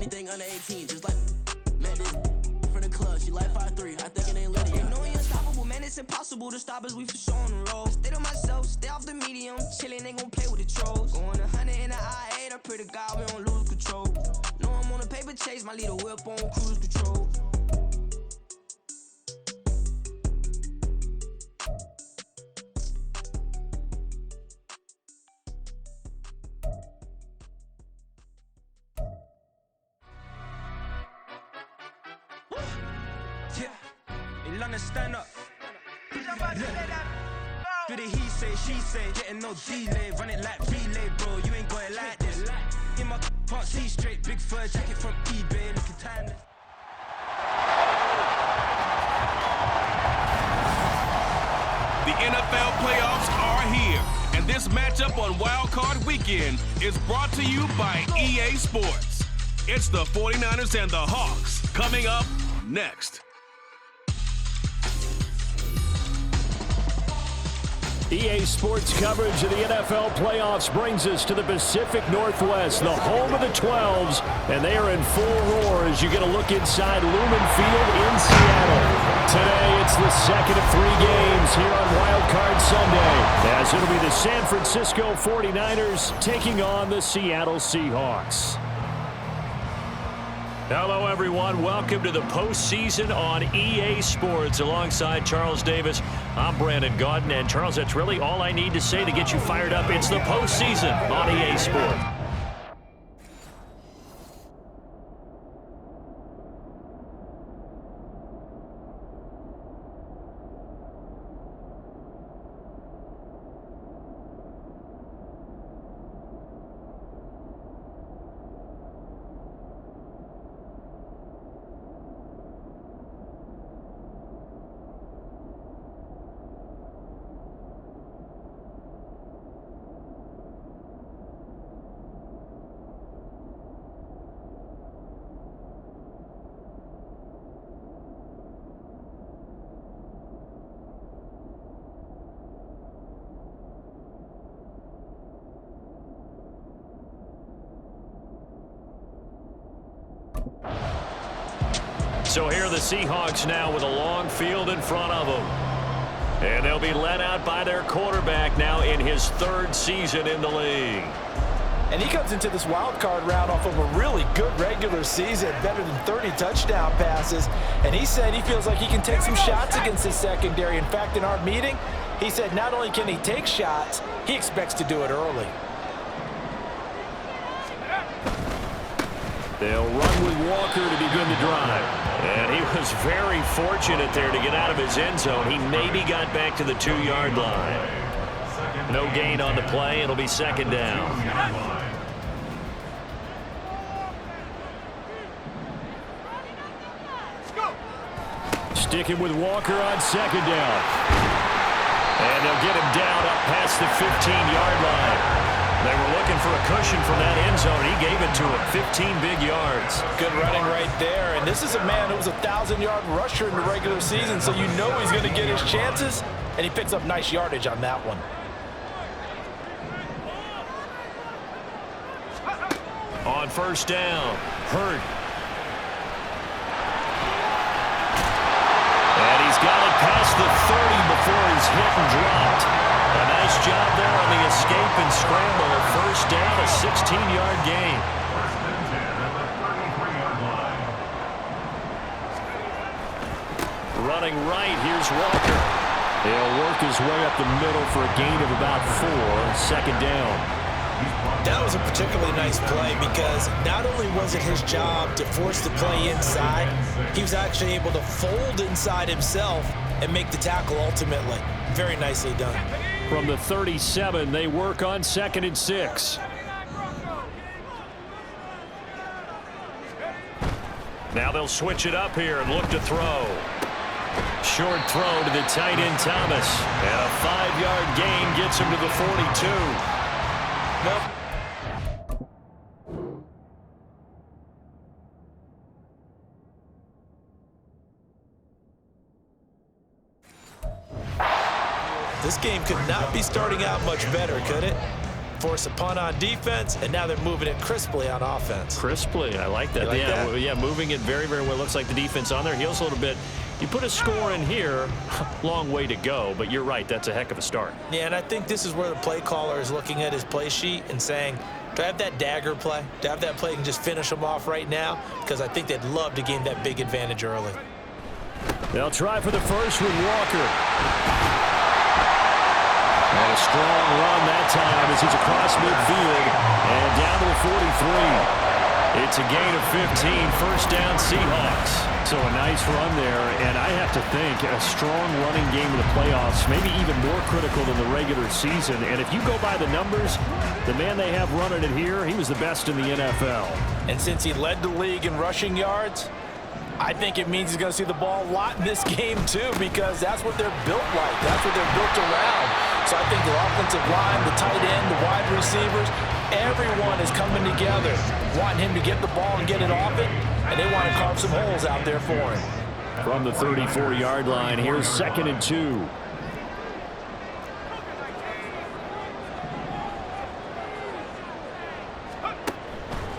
anything under 18, just like Madden for the club. She like 5'3", I think it ain't lit yet. You know we unstoppable, man, it's impossible to stop us, we for sure on the road. Stay to myself, stay off the medium, chillin', ain't gon' play with the trolls. Going 100 in the I-8, I pray to God we don't lose control. Know I'm on a paper chase, my little whip on cruise control. Stand up. Do the he say, she say, getting no delay, run it like relay, bro. You ain't got it like this. In my part C straight, big fur jacket from eBay, looking timeless. The NFL playoffs are here, and this matchup on Wild Card Weekend is brought to you by EA Sports. It's the 49ers and the Hawks coming up next. EA Sports coverage of the NFL playoffs brings us to the Pacific Northwest, the home of the 12s, and they are in full roar as you get a look inside Lumen Field in Seattle. Today, it's the second of 3 games here on Wild Card Sunday, as it'll be the San Francisco 49ers taking on the Seattle Seahawks. Hello, everyone. Welcome to the postseason on EA Sports. Alongside Charles Davis, I'm Brandon Gaudin. And, Charles, that's really all I need to say to get you fired up. It's the postseason on EA Sports. So here are the Seahawks now with a long field in front of them. And they'll be led out by their quarterback now in his 3rd season in the league. And he comes into this wild card round off of a really good regular season, better than 30 touchdown passes. And he said he feels like he can take some shots against his secondary. In fact, in our meeting, he said not only can he take shots, he expects to do it early. They'll run with Walker to begin the drive. And he was very fortunate there to get out of his end zone. He maybe got back to the 2-yard line. No gain on the play. It'll be 2nd down. Sticking with Walker on 2nd down. And they'll get him down up past the 15-yard line. They were looking for a cushion from that end zone. He gave it to him. 15 big yards. Good running right there. And this is a man who was a 1,000-yard rusher in the regular season, so you know he's going to get his chances. And he picks up nice yardage on that one. On 1st down, Hurt. And he's got it past the 30 before he's hit and dropped. A nice job there on the escape and scramble. 1st down, a 16-yard gain. Running right, here's Walker. He'll work his way up the middle for a gain of about 4. 2nd down. That was a particularly nice play because not only was it his job to force the play inside, he was actually able to fold inside himself and make the tackle ultimately. Very nicely done. From the 37, they work on 2nd and 6. Now they'll switch it up here and look to throw. Short throw to the tight end Thomas. And a 5-yard gain gets him to the 42. Nope. This game could not be starting out much better, could it? force a punt on defense, and now they're moving it crisply on offense. Crisply, I like that. Yeah, moving it very, very well. Looks like the defense on their heels a little bit. You put a score in here, long way to go, but you're right, that's a heck of a start. Yeah, and I think this is where the play caller is looking at his play sheet and saying, do I have that dagger play? Do I have that play and just finish them off right now? Because I think they'd love to gain that big advantage early. They'll try for the first with Walker. And a strong run that time as he's across midfield and down to the 43. It's a gain of 15, first down Seahawks. So a nice run there, and I have to think a strong running game in the playoffs, maybe even more critical than the regular season. And if you go by the numbers, the man they have running it here, he was the best in the NFL. And since he led the league in rushing yards, I think it means he's going to see the ball a lot in this game too, because that's what they're built like. That's what they're built around. So I think the offensive line, the tight end, the wide receivers, everyone is coming together, wanting him to get the ball and get it off it, and they want to carve some holes out there for him. From the 34-yard line, here's 2nd and 2.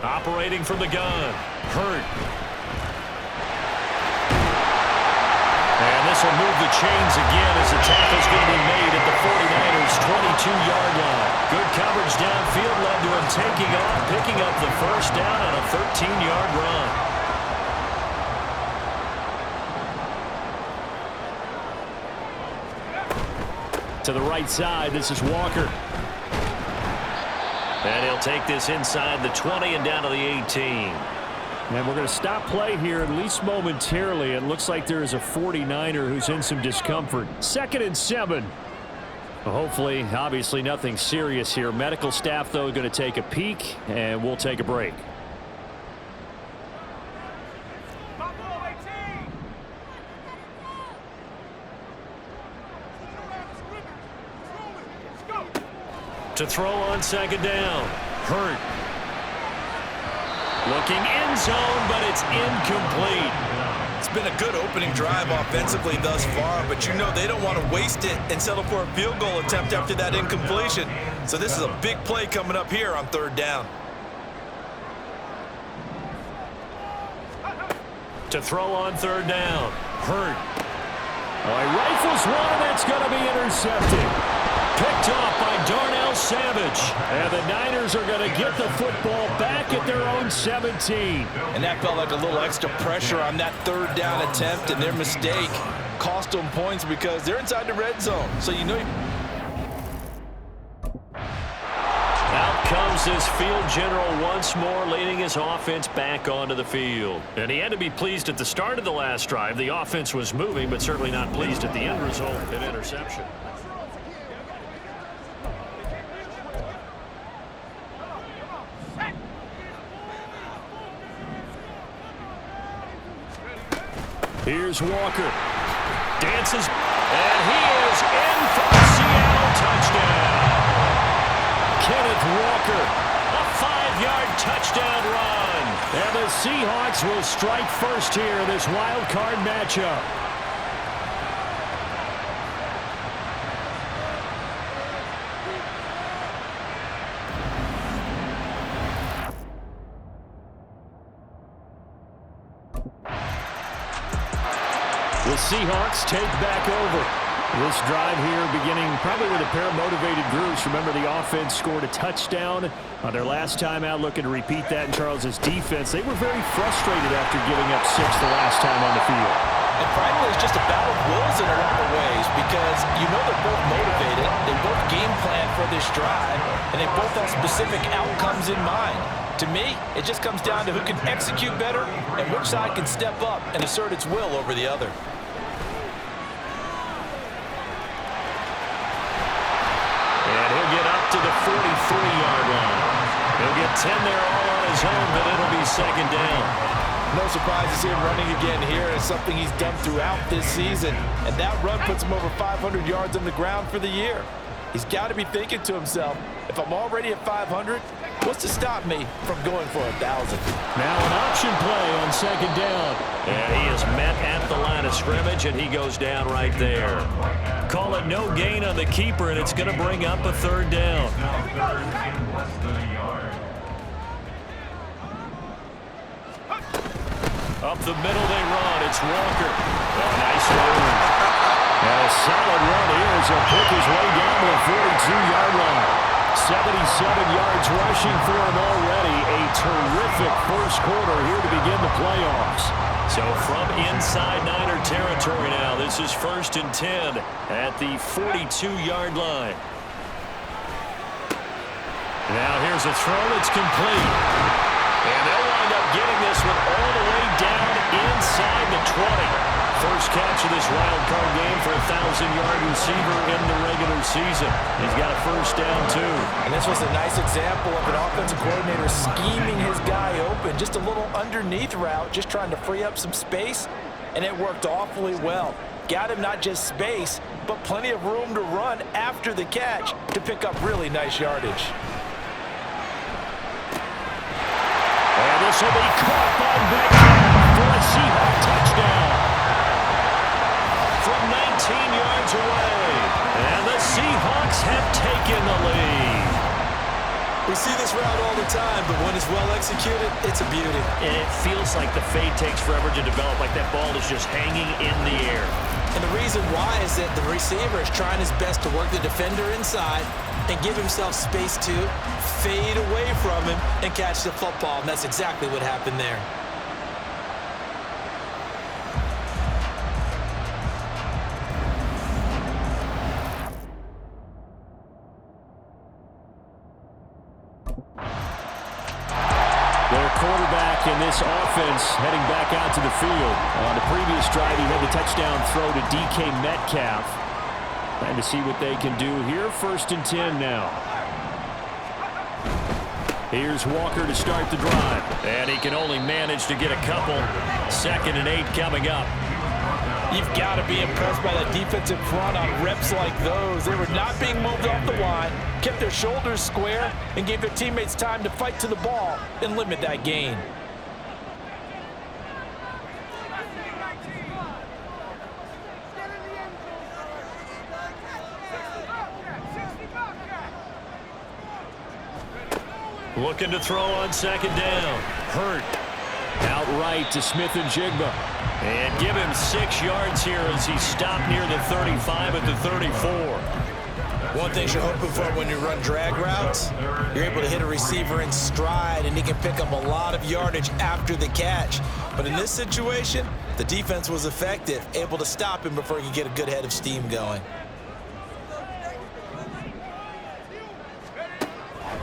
Operating from the gun, Hurt. And this will move the chains again as the tackle's going to be made at the 49ers' 22-yard line. Good coverage downfield led to him taking off, picking up the first down on a 13-yard run. To the right side, this is Walker. And he'll take this inside the 20 and down to the 18. And we're going to stop play here, at least momentarily. It looks like there is a 49er who's in some discomfort. 2nd and 7. Well, hopefully, obviously, nothing serious here. Medical staff, though, going to take a peek, and we'll take a break. To throw on 2nd down. Hurt. Looking end zone, but it's incomplete. It's been a good opening drive offensively thus far, but you know they don't want to waste it and settle for a field goal attempt after that incompletion. So this is a big play coming up here on 3rd down. To throw on 3rd down. Hurt. Oh, he rifles one, and it's going to be intercepted. Picked off by Darnell Savage. And the Niners are going to get the football back at their own 17. And that felt like a little extra pressure on that 3rd down attempt, and their mistake cost them points because they're inside the red zone. So you know. Out comes this field general once more, leading his offense back onto the field. And he had to be pleased at the start of the last drive. The offense was moving, but certainly not pleased at the end result, an interception. Here's Walker. Dances, and he is in for a Seattle touchdown. Kenneth Walker, a 5-yard touchdown run. And the Seahawks will strike first here in this wild card matchup. The Seahawks take back over. This drive here beginning probably with a pair of motivated groups. Remember, the offense scored a touchdown on their last time out, looking to repeat that in Charles's defense. They were very frustrated after giving up 6 the last time on the field. And finally, it's just a battle of wills in a lot of ways because you know they're both motivated. They both game plan for this drive, and they both have specific outcomes in mind. To me, it just comes down to who can execute better and which side can step up and assert its will over the other. And he'll get up to the 43-yard line. He'll get 10 there all on his own, but it'll be 2nd down. No surprise to see him running again here. It's something he's done throughout this season. And that run puts him over 500 yards on the ground for the year. He's got to be thinking to himself, if I'm already at 500, what's to stop me from going for 1,000? Now an option play on 2nd down. And he is met at the line of scrimmage, and he goes down right there. call it no gain on the keeper, and it's going to bring up a third down. Up the middle they run. It's Walker. Oh, nice move. And a solid run here as he'll pick his way down to the 42-yard line. 77 yards rushing for him already. A terrific first quarter here to begin the playoffs. So from inside Niner territory now, this is 1st and 10 at the 42-yard line. Now here's a throw that's complete. And they'll wind up getting this one all the way down inside the 20. First catch of this wild card game for a 1,000-yard receiver in the regular season. He's got a first down, too. And this was a nice example of an offensive coordinator scheming his guy open. Just a little underneath route, just trying to free up some space, and it worked awfully well. Got him not just space, but plenty of room to run after the catch to pick up really nice yardage. And this will be caught by Metcalf for a Seahawks touchdown. From 19 yards away. And the Seahawks have taken the lead. We see this route all the time, but when it's well executed, it's a beauty. And it feels like the fade takes forever to develop, like that ball is just hanging in the air. And the reason why is that the receiver is trying his best to work the defender inside and give himself space to fade away from him and catch the football. And that's exactly what happened there. Their quarterback in this offense heading back out to the field. On the previous drive, he had the touchdown throw to DK Metcalf. Trying to see what they can do here. 1st and 10 now. Here's Walker to start the drive. And he can only manage to get a couple. 2nd and 8 coming up. You've got to be impressed by that defensive front on reps like those. They were not being moved off the line, kept their shoulders square, and gave their teammates time to fight to the ball and limit that gain. Looking to throw on 2nd down. Hurt. Outright to Smith and Jigba. And give him 6 yards here as he stopped near the 35 at the 34. One thing you're hoping for when you run drag routes, you're able to hit a receiver in stride, and he can pick up a lot of yardage after the catch. But in this situation, the defense was effective, able to stop him before he could get a good head of steam going.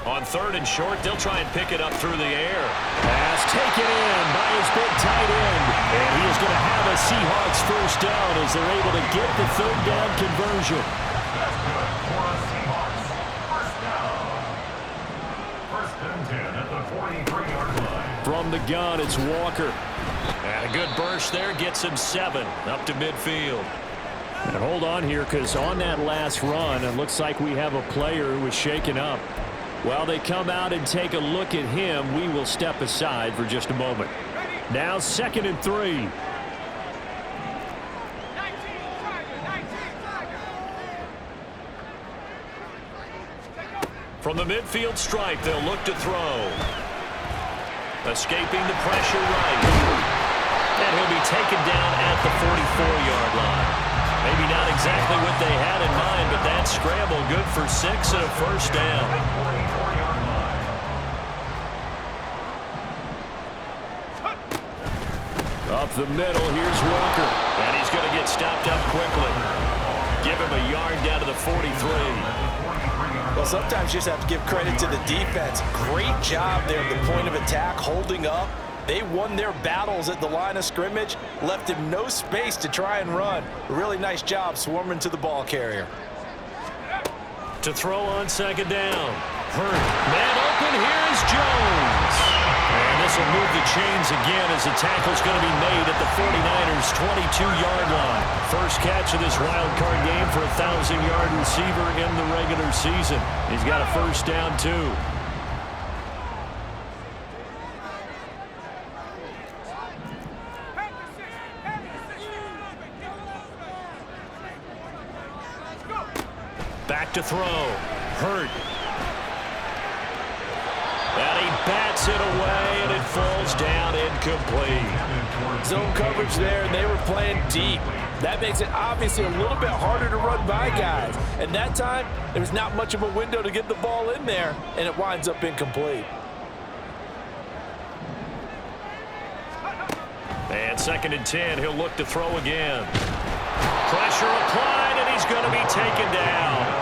On 3rd and short, they'll try and pick it up through the air. Pass taken in by his big tight end. And he is going to have a Seahawks first down as they're able to get the 3rd down conversion. From the gun, it's Walker. And a good burst there gets him 7 up to midfield. And hold on here, because on that last run, it looks like we have a player who was shaken up. While they come out and take a look at him, we will step aside for just a moment. Now 2nd and 3. From the midfield stripe, they'll look to throw. Escaping the pressure right. And he'll be taken down at the 44-yard line. Maybe not exactly what they had in mind, but that scramble good for 6 and a first down. Up the middle, here's Walker. And he's going to get stopped up quickly. Give him a yard down to the 43. Well, sometimes you just have to give credit to the defense. Great job there at the point of attack, holding up. They won their battles at the line of scrimmage, left him no space to try and run. A really nice job swarming to the ball carrier. To throw on 2nd down. Hurt. Man open, here's Jones. And this will move the chains again as the tackle's going to be made at the 49ers' 22-yard line. First catch of this wild card game for a 1,000-yard receiver in the regular season. He's got a first down, too. Back to throw. Hurt. And he bats it away, and it falls down incomplete. Zone coverage there, and they were playing deep. That makes it obviously a little bit harder to run by guys. And that time, there's not much of a window to get the ball in there, and it winds up incomplete. And 2nd and 10, he'll look to throw again. Pressure applied, and he's going to be taken down.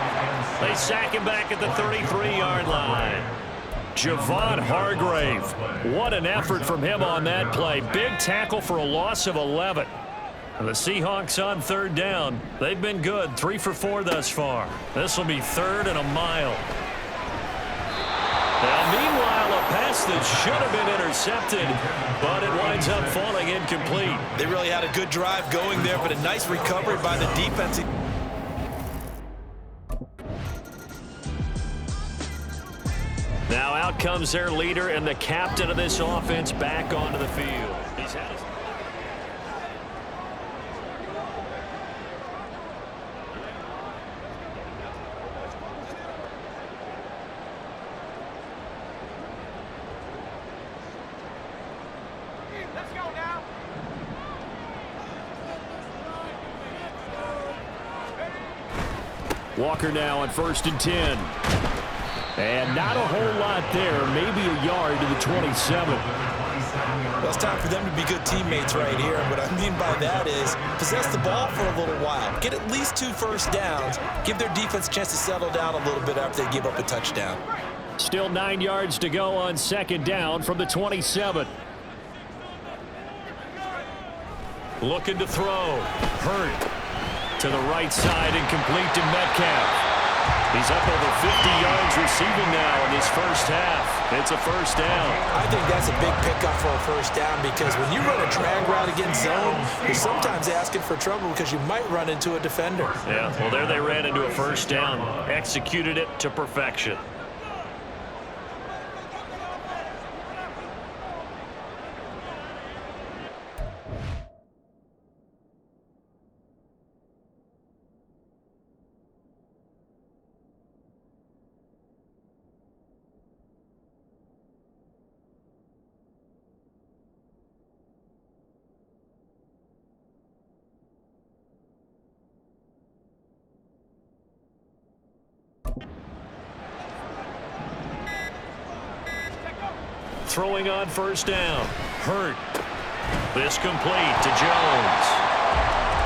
They sack him back at the 33-yard line. Javon Hargrave. What an effort from him on that play. Big tackle for a loss of 11. And the Seahawks on 3rd down. They've been good, 3 for 4 thus far. This will be 3rd and a mile. Now, meanwhile, a pass that should have been intercepted, but it winds up falling incomplete. They really had a good drive going there, but a nice recovery by the defense. Now out comes their leader and the captain of this offense back onto the field. He's had his... Walker now on 1st and 10. And not a whole lot there, maybe a yard to the 27. Well, it's time for them to be good teammates right here. And what I mean by that is possess the ball for a little while. Get at least 2 first downs. Give their defense a chance to settle down a little bit after they give up a touchdown. Still 9 yards to go on 2nd down from the 27. Looking to throw. Hurt. To the right side and complete to Metcalf. He's up over 50 yards receiving now in his first half. It's a 1st down. I think that's a big pickup for a 1st down because when you run a drag route against zone, you're sometimes asking for trouble because you might run into a defender. Yeah, well, there they ran into a 1st down. Executed it to perfection. Throwing on 1st down. Hurt. This complete to Jones.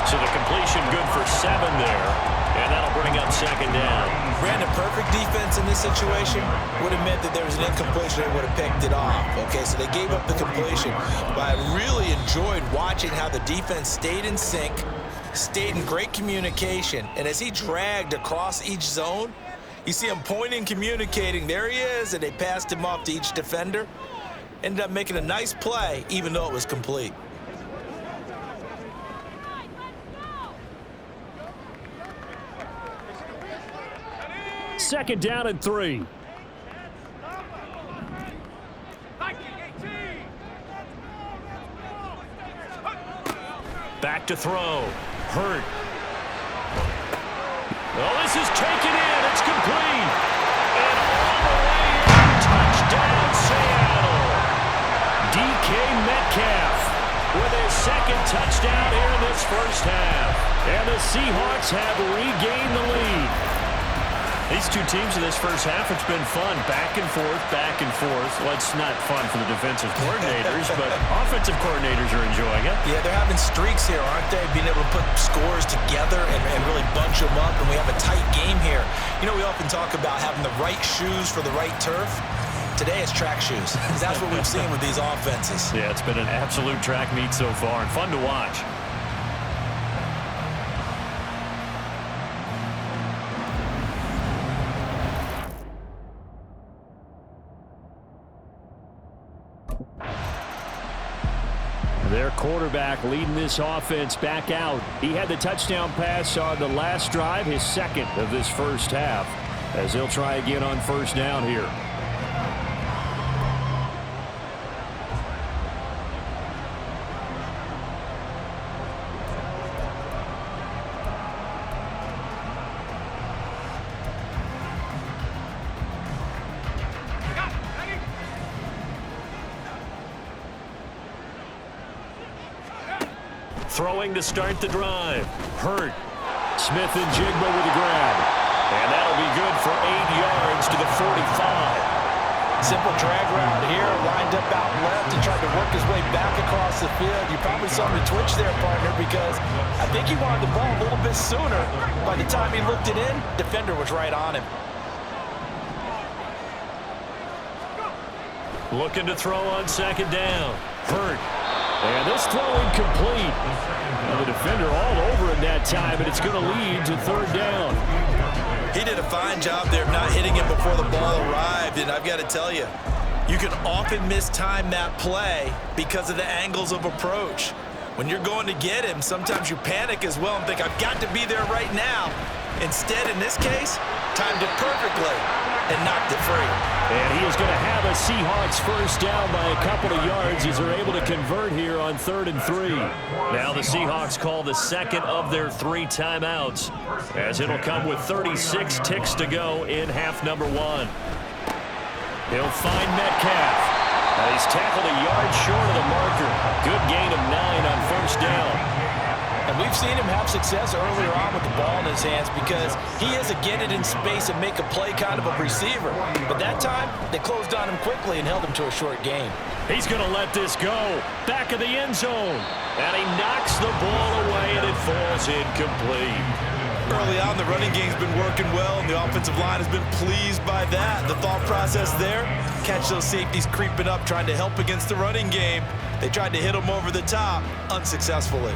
So the completion good for 7 there. And that'll bring up 2nd down. Ran a perfect defense in this situation. Would have meant that there was an incompletion. They would have picked it off. Okay, so they gave up the completion. But I really enjoyed watching how the defense stayed in sync, stayed in great communication. And as he dragged across each zone, you see him pointing, communicating. There he is, and they passed him off to each defender. Ended up making a nice play, even though it was complete. Second down and 3. Back to throw. Hurt. Well, this is taken in. It's complete. And all the way in. Touchdown, Seattle. DK Metcalf with his 2nd touchdown here in this first half. And the Seahawks have regained the lead. These two teams in this first half, it's been fun. Back and forth, back and forth. Well, it's not fun for the defensive coordinators, but offensive coordinators are enjoying it. Yeah, they're having streaks here, aren't they? Being able to put scores together and really bunch them up, and we have a tight game here. You know, we often talk about having the right shoes for the right turf. Today it's track shoes. That's what we've seen with these offenses. Yeah, it's been an absolute track meet so far and fun to watch. Their quarterback leading this offense back out. He had the touchdown pass on the last drive, his 2nd of this first half, as they'll try again on 1st down here. Throwing to start the drive. Hurt. Smith and Jigba with the grab. And that'll be good for 8 yards to the 45. Simple drag route here, lined up out left and tried to work his way back across the field. You probably saw me twitch there, partner, because I think he wanted the ball a little bit sooner. By the time he looked it in, defender was right on him. Looking to throw on second down. Hurt. And this throw incomplete. And the defender all over him that time, and it's going to lead to third down. He did a fine job there of not hitting him before the ball arrived, and I've got to tell you, you can often mistime that play because of the angles of approach. When you're going to get him, sometimes you panic as well and think, I've got to be there right now. Instead, in this case, timed it perfectly and knocked it free. And he is going to have a Seahawks first down by a couple of yards as they're able to convert here on 3rd and 3. Now the Seahawks call the second of their 3 timeouts, as it'll come with 36 ticks to go in half number 1. He'll find Metcalf. He's tackled a yard short of the marker. Good gain of 9 on first down. And we've seen him have success earlier on with the ball in his hands because he is a get it in space and make a play kind of a receiver. But that time, they closed on him quickly and held him to a short gain. He's going to let this go. Back of the end zone. And he knocks the ball away, and it falls incomplete. Early on, the running game's been working well, and the offensive line has been pleased by that. The thought process there, catch those safeties creeping up, trying to help against the running game. They tried to hit them over the top, unsuccessfully.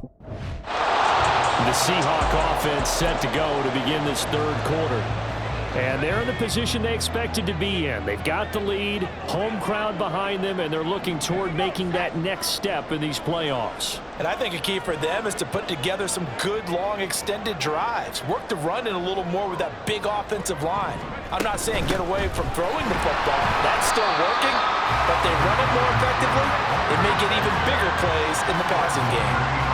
The Seahawk offense set to go to begin this third quarter. And they're in the position they expected to be in. They've got the lead, home crowd behind them, and they're looking toward making that next step in these playoffs. And I think a key for them is to put together some good, long, extended drives. Work the run in a little more with that big offensive line. I'm not saying get away from throwing the football. That's still working, but they run it more effectively. They may get even bigger plays in the passing game.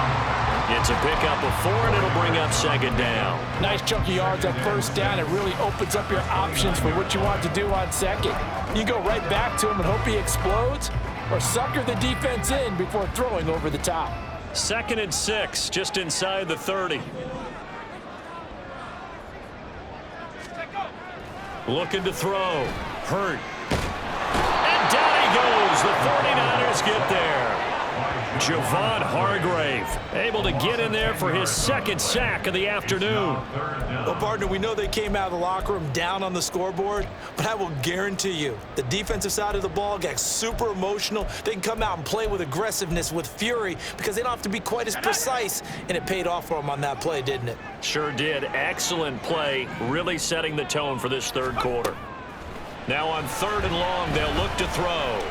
It's a pickup of 4, and it'll bring up second down. Nice chunky yards on first down. It really opens up your options for what you want to do on second. You go right back to him and hope he explodes, or sucker the defense in before throwing over the top. 2nd and 6, just inside the 30. Looking to throw. Hurt. And down he goes. The 49ers get there. Javon Hargrave able to get in there for his 2nd sack of the afternoon. Well, partner, we know they came out of the locker room down on the scoreboard, but I will guarantee you the defensive side of the ball got super emotional. They can come out and play with aggressiveness, with fury, because they don't have to be quite as precise, and it paid off for them on that play, didn't it? Sure did. Excellent play, really setting the tone for this third quarter. Now on 3rd and long, they'll look to throw.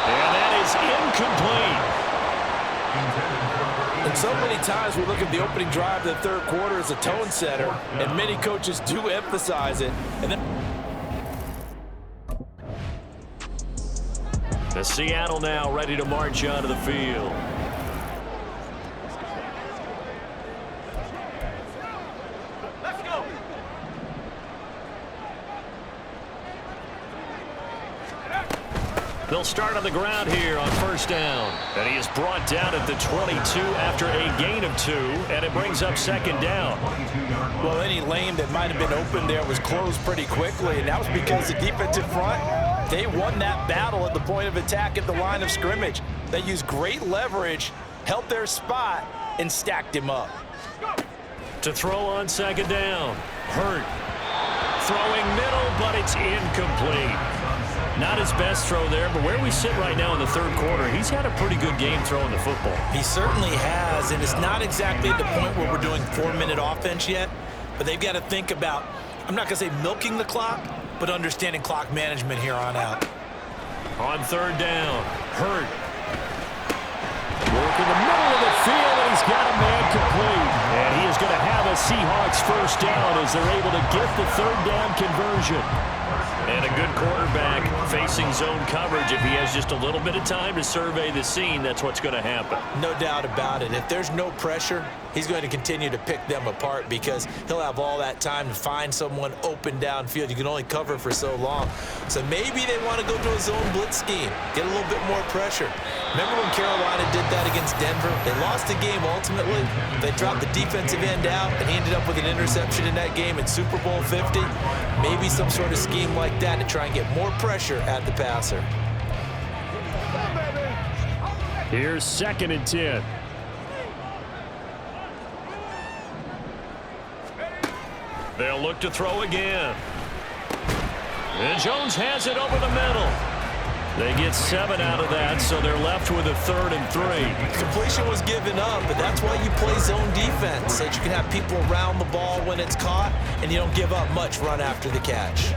And that is incomplete. And so many times we look at the opening drive of the third quarter as a tone setter, and many coaches do emphasize it. And then the Seattle now ready to march onto the field. They'll start on the ground here on first down. And he is brought down at the 22 after a gain of 2, and it brings up second down. well, any lane that might have been open there was closed pretty quickly, and that was because the defensive front, they won that battle at the point of attack at the line of scrimmage. They used great leverage, held their spot, and stacked him up. To throw on second down. Hurt. Throwing middle, but it's incomplete. Not his best throw there, but where we sit right now in the third quarter, he's had a pretty good game throwing the football. He certainly has, and it's not exactly at the point where we're doing 4-minute offense yet, but they've got to think about, I'm not going to say milking the clock, but understanding clock management here on out. On third down, Hurt. Work in the middle of the field, and he's got a man complete. And he is going to have a Seahawks first down as they're able to get the third down conversion. And a good quarterback facing zone coverage. If he has just a little bit of time to survey the scene, that's what's going to happen. No doubt about it. If there's no pressure, he's going to continue to pick them apart because he'll have all that time to find someone open downfield. You can only cover for so long. So maybe they want to go to a zone blitz scheme, get a little bit more pressure. Remember when Carolina did that against Denver? They lost the game ultimately. They dropped the defensive end out, and he ended up with an interception in that game in Super Bowl 50. Maybe some sort of scheme like that to try and get more pressure at the passer. Here's 2nd and 10. They'll look to throw again. And Jones has it over the middle. They get 7 out of that, so they're left with a 3rd and 3. Completion was given up, but that's why you play zone defense, so that you can have people around the ball when it's caught, and you don't give up much run after the catch.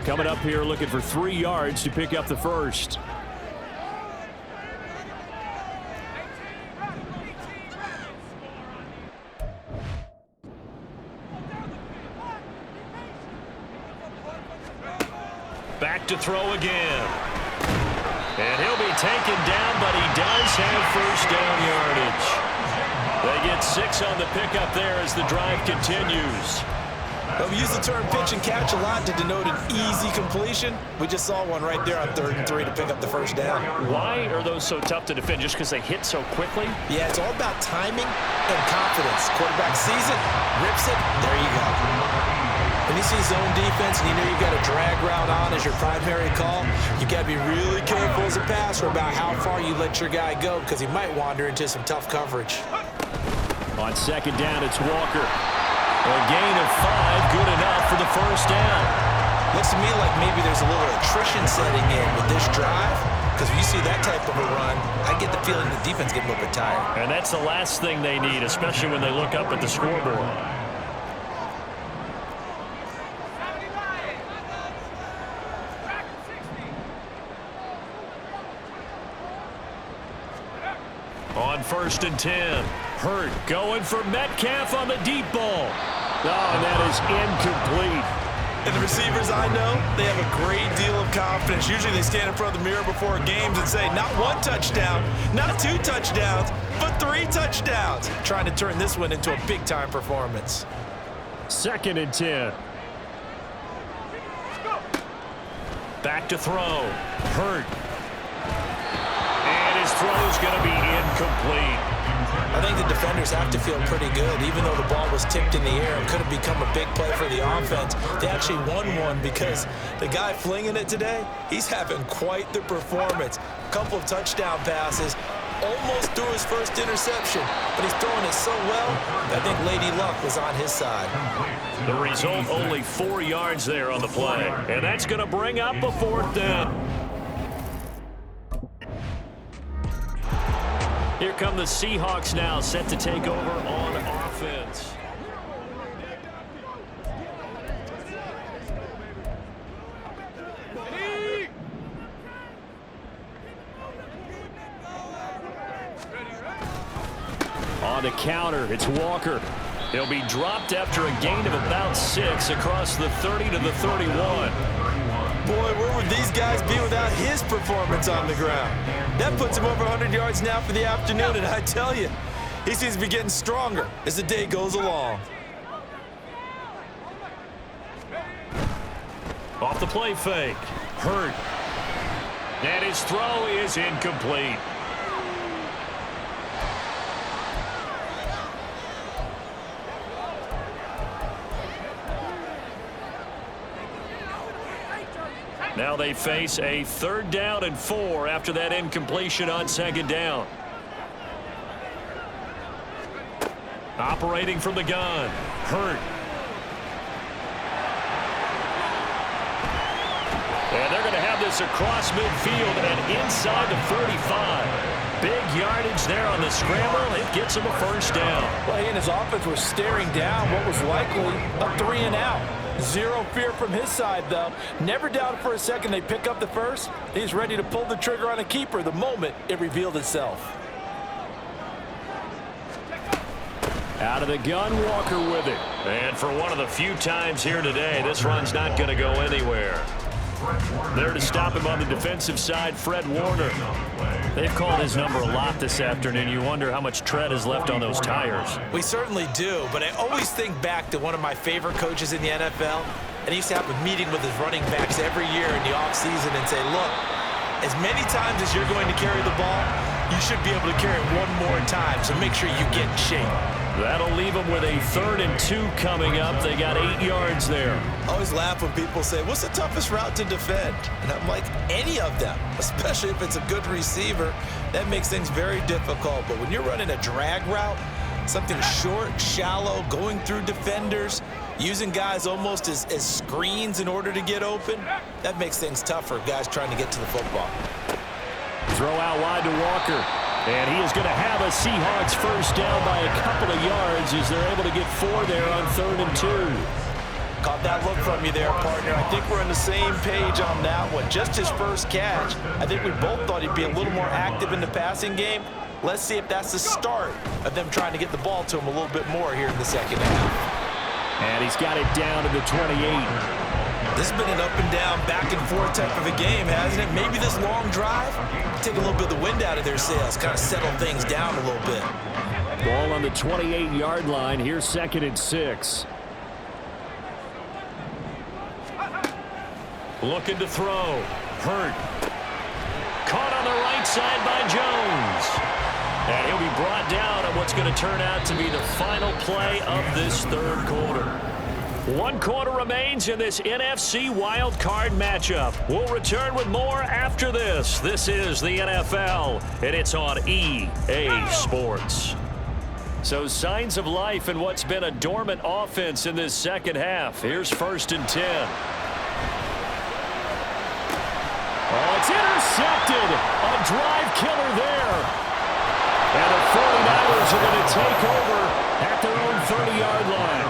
Coming up here looking for 3 yards to pick up the first. Back to throw again. And he'll be taken down, but he does have first down yardage. They get 6 on the pickup there as the drive continues. Well, we use the term pitch and catch a lot to denote an easy completion. We just saw one right there on 3rd and 3 to pick up the first down. Why are those so tough to defend? Just because they hit so quickly? Yeah, it's all about timing and confidence. Quarterback sees it, rips it, there you go. When you see zone defense and you know you've got a drag route on as your primary call, you've got to be really careful as a passer about how far you let your guy go because he might wander into some tough coverage. On 2nd down, it's Walker. A gain of 5, good enough for the first down. Looks to me like maybe there's a little attrition setting in with this drive, because when you see that type of a run, I get the feeling the defense getting a little bit tired. And that's the last thing they need, especially when they look up at the scoreboard. On 1st and 10, Hurt going for Metcalf on the deep ball. Oh, and that is incomplete. And the receivers I know, they have a great deal of confidence. Usually they stand in front of the mirror before games and say, not 1 touchdown, not 2 touchdowns, but 3 touchdowns. Trying to turn this one into a big-time performance. 2nd and 10. Back to throw. Hurt. And his throw is going to be incomplete. I think the defenders have to feel pretty good. Even though the ball was tipped in the air and could have become a big play for the offense, they actually won one because the guy flinging it today, he's having quite the performance. A couple of touchdown passes, almost threw his first interception, but he's throwing it so well, I think Lady Luck was on his side. The result, only 4 yards there on the play. And that's going to bring up a 4th down. Here come the Seahawks now, set to take over on offense. On the counter, it's Walker. He'll be dropped after a gain of about 6 across the 30 to the 31. Boy, where would these guys be without his performance on the ground? That puts him over 100 yards now for the afternoon, and I tell you, he seems to be getting stronger as the day goes along. Off the play fake. Hurt. And his throw is incomplete. Now they face a 3rd down and 4 after that incompletion on 2nd down. Operating from the gun. Hurt. And they're going to have this across midfield and inside the 45. Big yardage there on the scramble. It gets him a 1st down. Well, he and his offense were staring down what was likely a 3-and-out. Zero fear from his side, though. Never doubted for a second they pick up the first. He's ready to pull the trigger on a keeper the moment it revealed itself. Out of the gun, Walker with it. And for one of the few times here today, this run's not going to go anywhere. There to stop him on the defensive side, Fred Warner. They've called his number a lot this afternoon. You wonder how much tread is left on those tires. We certainly do, but I always think back to one of my favorite coaches in the NFL, and he used to have a meeting with his running backs every year in the offseason and say, look, as many times as you're going to carry the ball, you should be able to carry it one more time, so make sure you get in shape. That'll leave them with a 3rd and 2 coming up. They got 8 yards there. I always laugh when people say, what's the toughest route to defend? And I'm like, any of them, especially if it's a good receiver. That makes things very difficult. But when you're running a drag route, something short, shallow, going through defenders, using guys almost as screens in order to get open, that makes things tougher, guys trying to get to the football. Throw out wide to Walker. And he is going to have a Seahawks 1st down by a couple of yards as they're able to get 4 there on 3rd and 2. Caught that look from you there, partner. I think we're on the same page on that one. Just his first catch. I think we both thought he'd be a little more active in the passing game. Let's see if that's the start of them trying to get the ball to him a little bit more here in the 2nd half. And he's got it down to the 28. This has been an up and down, back and forth type of a game, hasn't it? Maybe this long drive, take a little bit of the wind out of their sails, kind of settle things down a little bit. Ball on the 28-yard line. Here's 2nd and 6. Looking to throw. Hurt. Caught on the right side by Jones. And he'll be brought down at what's going to turn out to be the final play of this 3rd quarter. 1 quarter remains in this NFC wild card matchup. We'll return with more after this. This is the NFL, and it's on EA Sports. So signs of life in what's been a dormant offense in this 2nd half. Here's 1st and 10. Oh, it's intercepted. A drive killer there. And the 49ers are going to take over at their own 30-yard line.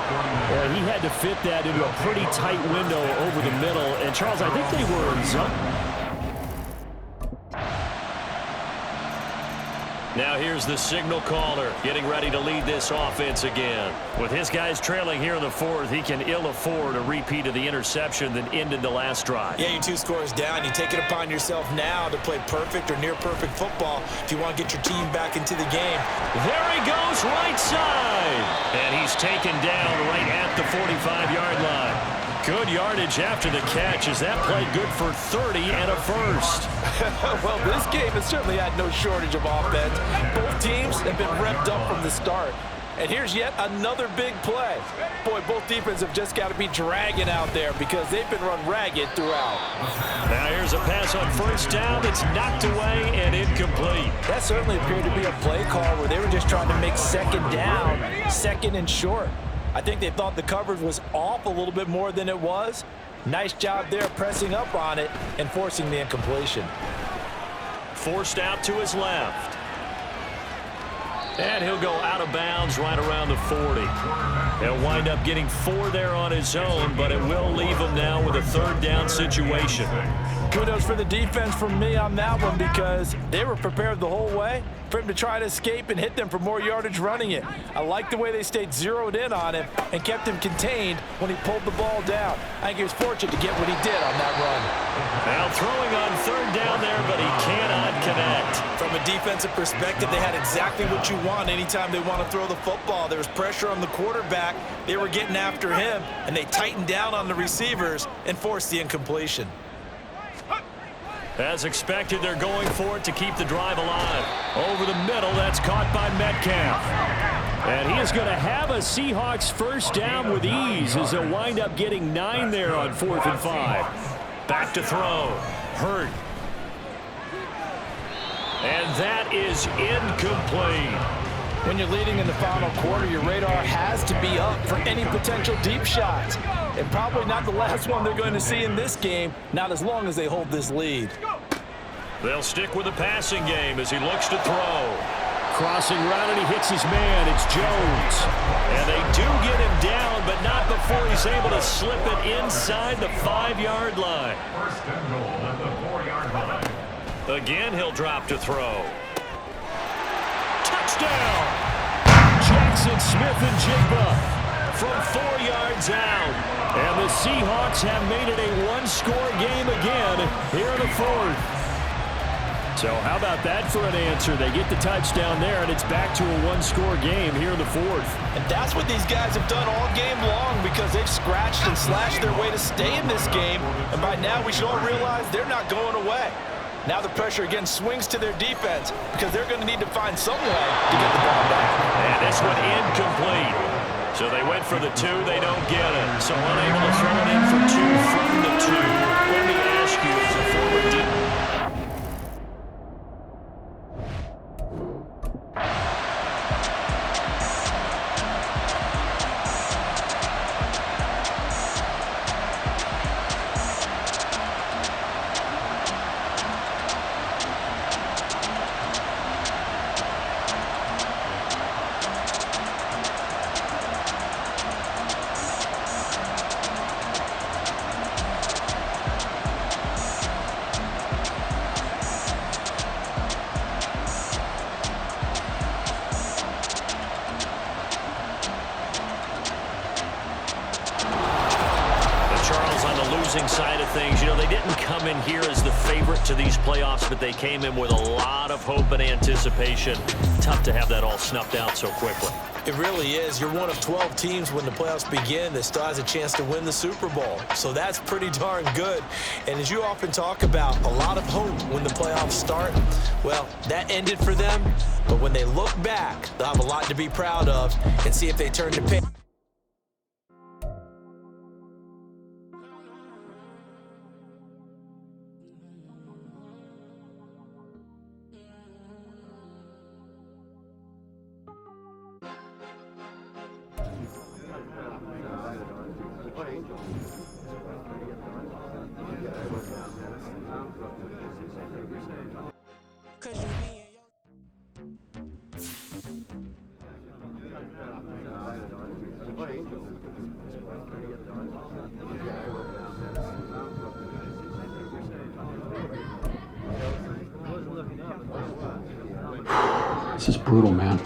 Yeah, he had to fit that into a pretty tight window over the middle. And, Charles, I think they were in zone. Now here's the signal caller getting ready to lead this offense again. With his guys trailing here in the fourth, he can ill afford a repeat of the interception that ended the last drive. Yeah, you're 2 scores down. You take it upon yourself now to play perfect or near perfect football if you want to get your team back into the game. There he goes, right side. And he's taken down right at the 45-yard line. Good yardage after the catch as that played good for 30 and a first. Well, this game has certainly had no shortage of offense. Both teams have been revved up from the start. And here's yet another big play. Boy, both defenses have just got to be dragging out there because they've been run ragged throughout. Now here's a pass on first down. It's knocked away and incomplete. That certainly appeared to be a play call where they were just trying to make second down, second and short. I think they thought the coverage was off a little bit more than it was. Nice job there pressing up on it and forcing the incompletion. Forced out to his left. And he'll go out of bounds right around the 40. He'll wind up getting 4 there on his own, but it will leave him now with a third down situation. Kudos for the defense from me on that one because they were prepared the whole way for him to try to escape and hit them for more yardage running it. I like the way they stayed zeroed in on him and kept him contained when he pulled the ball down. I think he was fortunate to get what he did on that run. Now throwing on third down there, but he cannot connect. From a defensive perspective, they had exactly what you want anytime they want to throw the football. There was pressure on the quarterback. They were getting after him, and they tightened down on the receivers and forced the incompletion. As expected, they're going for it to keep the drive alive. Over the middle, that's caught by Metcalf. And he is going to have a Seahawks first down with ease as they'll wind up getting 9 there on 4th and 5. Back to throw. Hurt. And that is incomplete. When you're leading in the final quarter, your radar has to be up for any potential deep shots. And probably not the last one they're going to see in this game, not as long as they hold this lead. They'll stick with the passing game as he looks to throw. Crossing route and he hits his man. It's Jones. And they do get him down, but not before he's able to slip it inside the 5-yard line. First and goal at the 4-yard line. Again, he'll drop to throw. Touchdown! Jackson Smith-Njigba from 4 yards out. And the Seahawks have made it a one-score game again here in the fourth. So how about that for an answer? They get the touchdown there, and it's back to a one-score game here in the fourth. And that's what these guys have done all game long because they've scratched and slashed their way to stay in this game. And by now, we should all realize they're not going away. Now the pressure again swings to their defense because they're going to need to find some way to get the ball back. And this one incomplete. So they went for the 2, they don't get it. So unable to throw it in for 2 from the 2. Let me ask you, as a former defense. Side of things, you know, they didn't come in here as the favorite to these playoffs, but they came in with a lot of hope and anticipation. Tough to have that all snuffed out so quickly. It really is. You're one of 12 teams when the playoffs begin that still has a chance to win the Super Bowl. So that's pretty darn good. And as you often talk about, a lot of hope when the playoffs start. Well, that ended for them. But when they look back, they'll have a lot to be proud of and see if they turn the page. Thank you. This is brutal, man.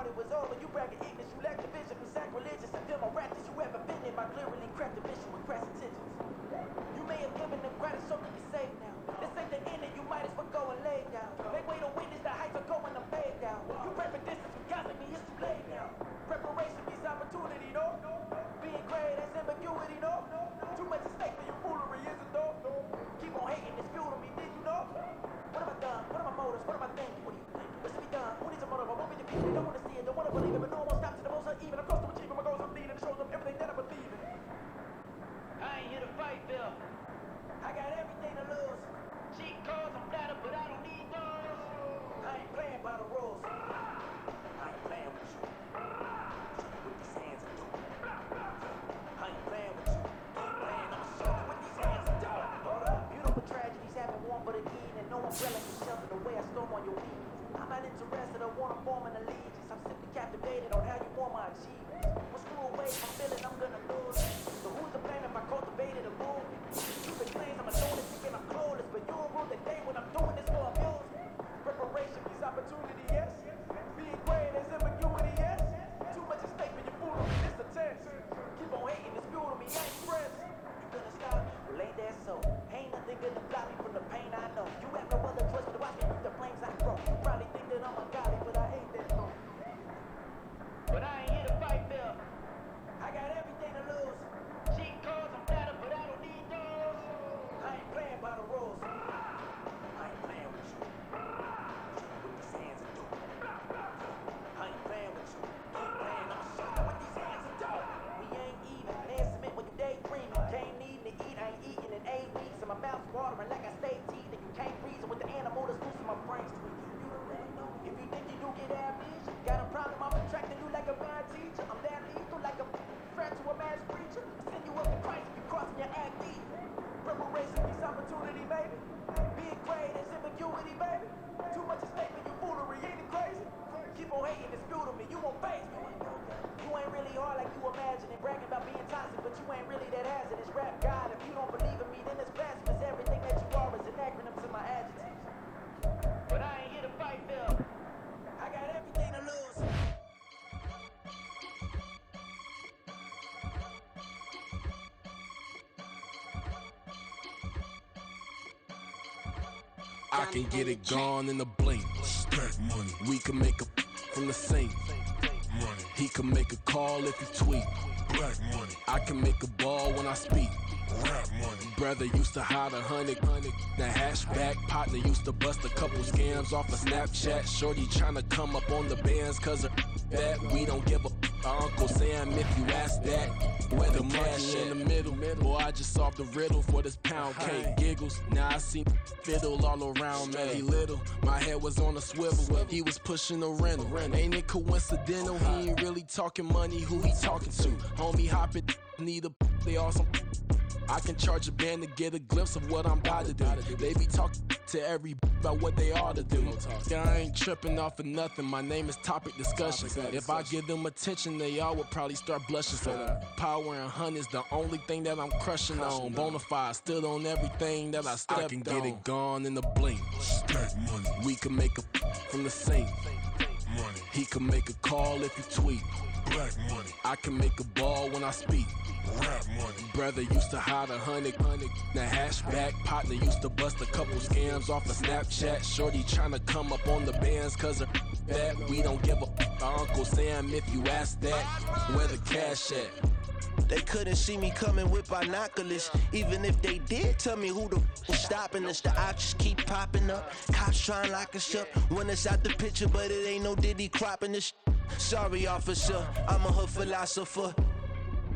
it was over. You bragging ignorance, you lack the vision for sacrilegious. I feel my wrath as you ever been in. My clearly cracked the mission with crass intentions. You may have given them credit, so can be safe now. This ain't the end, and you might as well go and lay down. Make way to witness the heights are going to fade down. You pray for distance, you gossip me, it's too late now. Preparation means opportunity, no? Being great, that's ambiguity, no? Too much at stake for your foolery, is it though? Keep on hating, it's fuel to me, did you know? What have I done? What are my motives? What am I thinking? What do you think? What's to be done? Who needs a motive? I won't be defeated. They don't want to see it, don't want to believe it, but no one stops to the most uneven. I'm close to achieving my goals, I'm leading. It shows them everything that I believe in. I ain't here to fight, Bill. I got everything to lose. Cheat codes, I'm flattered, but I don't need those. I ain't playing by the rules. I ain't playing with you. With these hands I do. I ain't playing with you. Keep playing, I'm showing with these hands I do. Beautiful tragedies happen one but again, and no umbrella can shelter the way I storm on your weakness. I'm not interested, I want to form an allegiance. I'm simply captivated on how you want my achievements. Well, screw away from feeling I'm gonna lose. So who's to blame if I cultivated a movement? Stupid claims I'm a lunatic and I'm clueless, but you don't rule the day when I'm doing this for amusement. Preparation means opportunity, yes. Being great is ambiguity, yes. Too much at stake for your foolery, it's a test. Keep on hating, it's fuel to me, I ain't stressed. You gonna stop? Well, ain't that so? Ain't nothing gonna block me from the pain I know. You have no other choice but to watch me with the flames I grow. You probably think that I'm ungodly, but I ain't that though. But I ain't here to fight, Bill. I got everything to lose. Cheat codes, I'm flattered, but I don't need those. I ain't playing by the rules. I ain't playing with you. With these hands I do. I ain't playing with you. Keep playing, I'm showing with these hands I do. We ain't even. Man, submit when you daydreaming. Can't need to eat, I ain't eating in 8 weeks. And my mouth's watering like I stay teeth. And you can't reason with the animal that's loose in my brains. You don't really know. If you think you do get amnesia, got a problem, I'm attracting you like a bad teacher. I'm that lethal like a threat to a mass preacher. I send you up to Christ if you crossing your act deep. Preparation means opportunity, baby. Being great is ambiguity, baby. Too much at stake for your foolery, ain't it crazy? Keep on hating, it's fuel to me, you won't face me. You ain't really hard like you imagine and bragging about being toxic, but you ain't really that hazardous. Rap God, if you don't believe in me, then it's blasphemous. Everything that you are is an acronym to my adjectives. But I ain't here to fight, Bill. I got everything to lose. I can get it gone in a blink. Stack money. We can make a from the sink. Money. He can make a call if he tweet. Black money. I can make a ball when I speak. Rap money. Brother used to hide 100. The hashback partner used to bust a couple scams off of Snapchat. Shorty tryna come up on the bands cause of that. We don't give a Uncle Sam if you ask that. Where the money in the middle. Boy, I just solved the riddle for this pound cake. Giggles, now I see fiddle all around me. He little, my head was on a swivel. He was pushing a rental. Ain't it coincidental? He ain't really talking money, who he talking to? Homie hopping, need a they awesome. I can charge a band to get a glimpse of what I'm about to do. They be talking to every about what they ought to do. Yeah, I ain't tripping off of nothing. My name is Topic Discussion. If I give them attention, they all would probably start blushing. So power and hunt is the only thing that I'm crushing on. Bonafide stood on everything that I stepped on. I can get it gone in a blink. Stack money. We can make a from the sink. Money. He can make a call if he tweet. Black money. I can make a ball when I speak. Rap money. Brother used to hide 100. The hashback partner used to bust a couple scams off of Snapchat. Shorty tryna come up on the bands cause of that. We don't give a Uncle Sam if you ask that. Where the cash at? They couldn't see me coming with binoculars. Even if they did, tell me who the was stopping us. The options keep popping up. Cops trying to lock us up. When it's out the picture, but it ain't no Diddy cropping this. Sorry, officer, I'm a hood philosopher.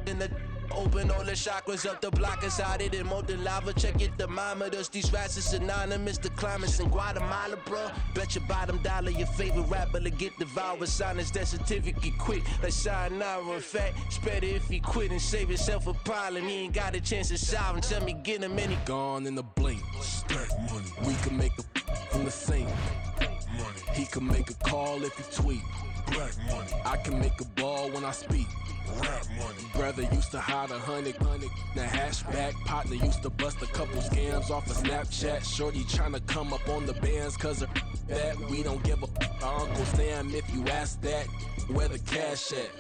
In the open all the chakras up the block inside it and molten lava. Check your thermometers. These rats is synonymous to climates in Guatemala, bro. Bet your bottom dollar your favorite rapper to get devoured. Sign his death certificate quick. Like sayonara. In fact, it's better if he quit and save himself a problem. He ain't got a chance to solve him. Tell me, get him any gone in a blink. Stack money. We can make a from the sink. Money. He can make a call if he tweet. Black money. I can make a ball when I speak. Rap money. Brother used to hide 100. The hashback partner used to bust a couple scams off of Snapchat. Shorty tryna come up on the bands cause of that. We don't give a Uncle Sam if you ask that. Where the cash at?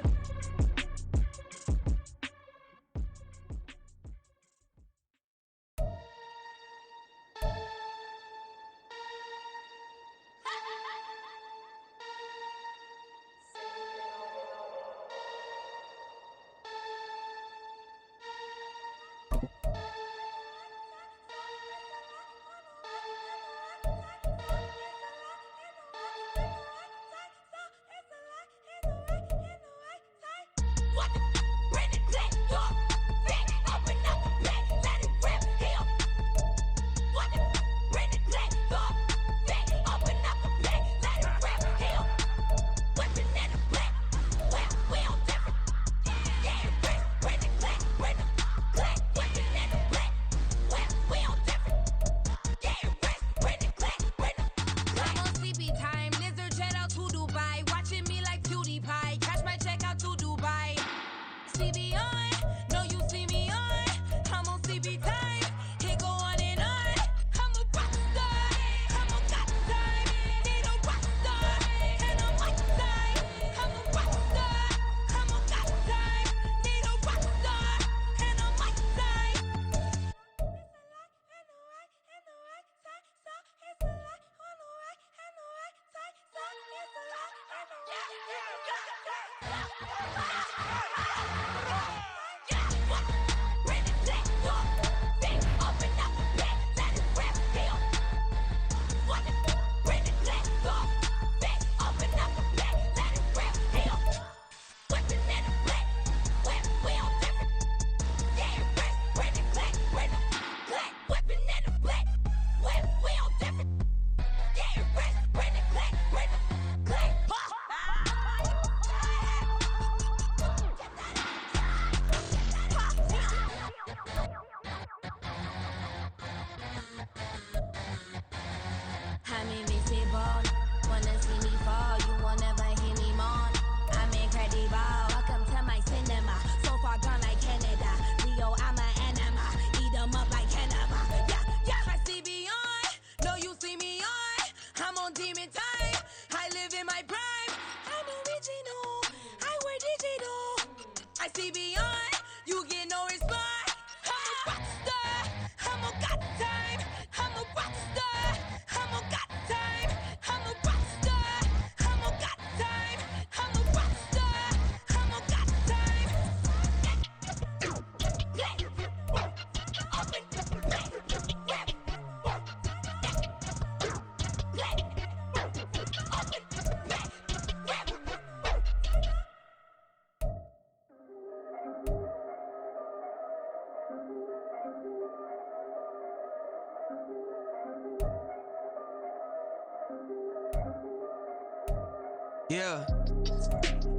Yeah,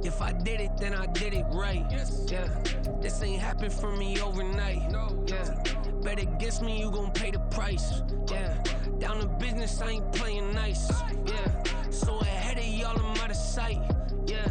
if I did it, then I did it right. Yeah, this ain't happened for me overnight. Yeah, bet against me, you gon' pay the price. Yeah, down to business, I ain't playing nice. Yeah, so ahead of y'all, I'm out of sight. Yeah,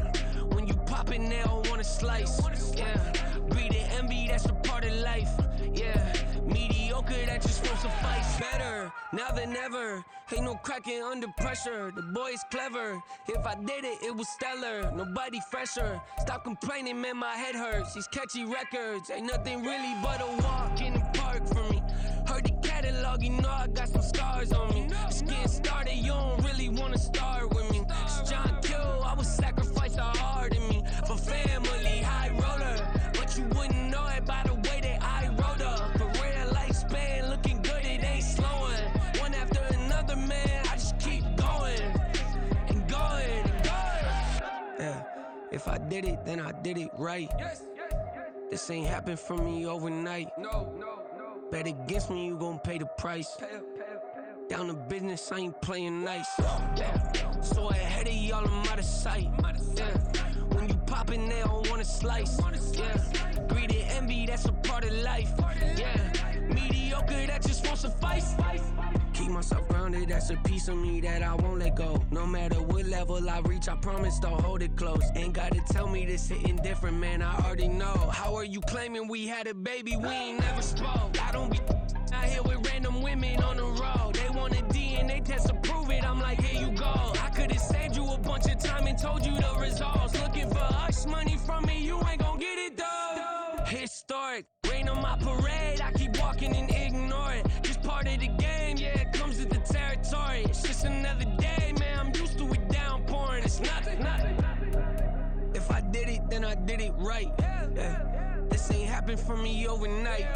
when you poppin', they don't wanna slice. Yeah, breed and envy, that's a part of life. Yeah, mediocre, that just won't suffice. Better now than ever. Ain't no cracking under pressure. The boy is clever. If I did it, it was stellar. Nobody fresher. Stop complaining, man, my head hurts. These catchy records ain't nothing really but a walk in the park for me. Heard the catalog, you know I got some scars on me. Just getting started, you don't really wanna start with me. It's John Kill, I would sacrifice a heart in me for family, high roller. But you wouldn't know it by the way that I wrote up. For real lifespan, looking good, it ain't slowing. One after another, man, I just keep going and going and going. Yeah, if I did it, then I did it right. This ain't happened for me overnight. Bet against me, you gon' pay the price. Down to business, I ain't playing nice. Yeah, so ahead of y'all, I'm out of sight. Yeah, when you poppin', they don't wanna slice. Yeah, greed and envy, that's a part of life. Yeah, mediocre, that just won't suffice. Keep myself grounded, that's a piece of me that I won't let go. No matter what level I reach, I promise to hold it close. Ain't gotta tell me this hitting different, man, I already know. How are you claiming we had a baby, we ain't never spoke? I don't be out here with random women on the road. They want a DNA test to prove it, I'm like, here you go. I could've saved you a bunch of time and told you the results. Look this money from me, you ain't gon' get it though. Historic, rain on my parade, I keep walking and ignore it. Just part of the game, yeah, it comes with the territory. It's just another day, man, I'm used to it downpouring. It's nothing. If I did it, then I did it right. This ain't happened for me overnight.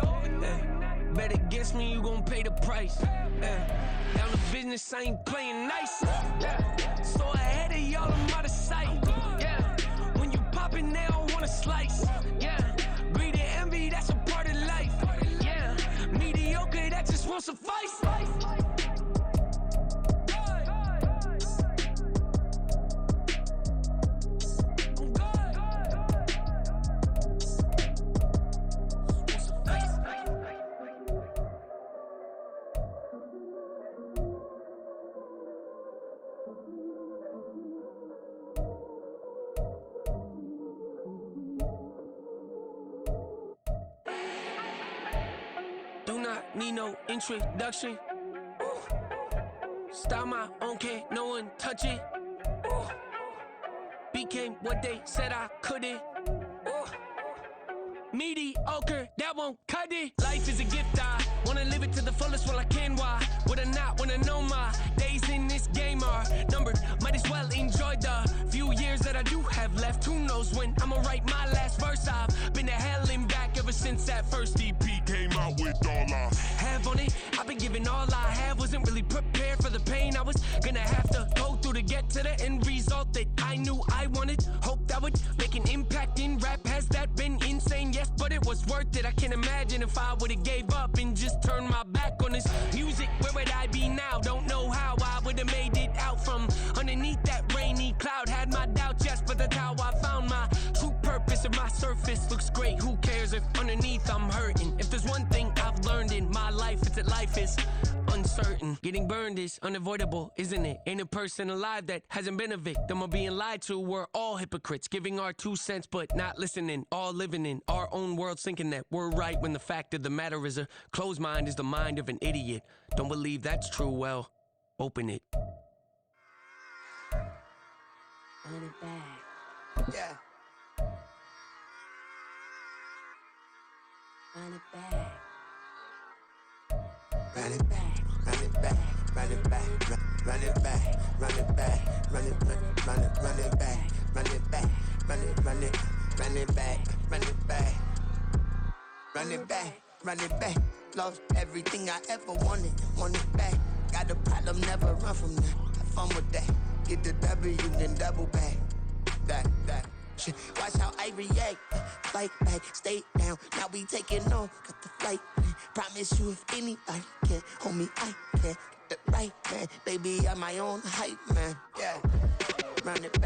Bet against me, you gon' pay the price. Down to business, I ain't playing nice. So ahead of y'all, I'm out of sight. When you poppin', they don't wanna slice. Greed and envy, that's a part of life. Mediocre, that just won't suffice. Do not need no introduction. Start my own, can't no one touch it. Became what they said I couldn't. Mediocre, that won't cut it. Life is a gift, I wanna live it to the fullest while I can. Why would I not wanna know my days in this game are numbered? Might as well enjoy the few years that I do have left. Who knows when I'ma write my last verse? I've been to hell and back ever since that first EP came out with all I have on it. I've been giving all I have, wasn't really prepared for the pain I was gonna have to go through to get to the end result that I knew I wanted. Hoped I would make an impact in rap. Has that been insane? Yes, but it was worth it. I can't imagine if I would've gave up and just turned my back on this music. Where would I be now? Don't know how I would've made it out from underneath that rainy cloud. Had my doubts, yes, but that's how I found my true purpose. If my surface looks great, who cares if underneath I'm hurting? If there's one thing I've learned in my life, it's that life is uncertain. Getting burned is unavoidable, isn't it? Ain't a person alive that hasn't been a victim of being lied to. We're all hypocrites, giving our 2 cents but not listening. All living in our own world, thinking that we're right when the fact of the matter is a closed mind is the mind of an idiot. Don't believe that's true? Well, open it. Run it back. Yeah. Run it back. Run it back, run it back, run it back, run it back, run it back, run it back, run it back, run it back, run it back, run it back, run it back, run it back. Lost everything I ever wanted, want it back. Got a problem, never run from that. Have fun with that. Get the W, then double back. That. Shit. Watch how I react. Fight back, stay down. Now we taking on, got the flight. Promise you if anybody can, homie, I can. Get the right man, baby, I'm my own hype man. Yeah, run it back.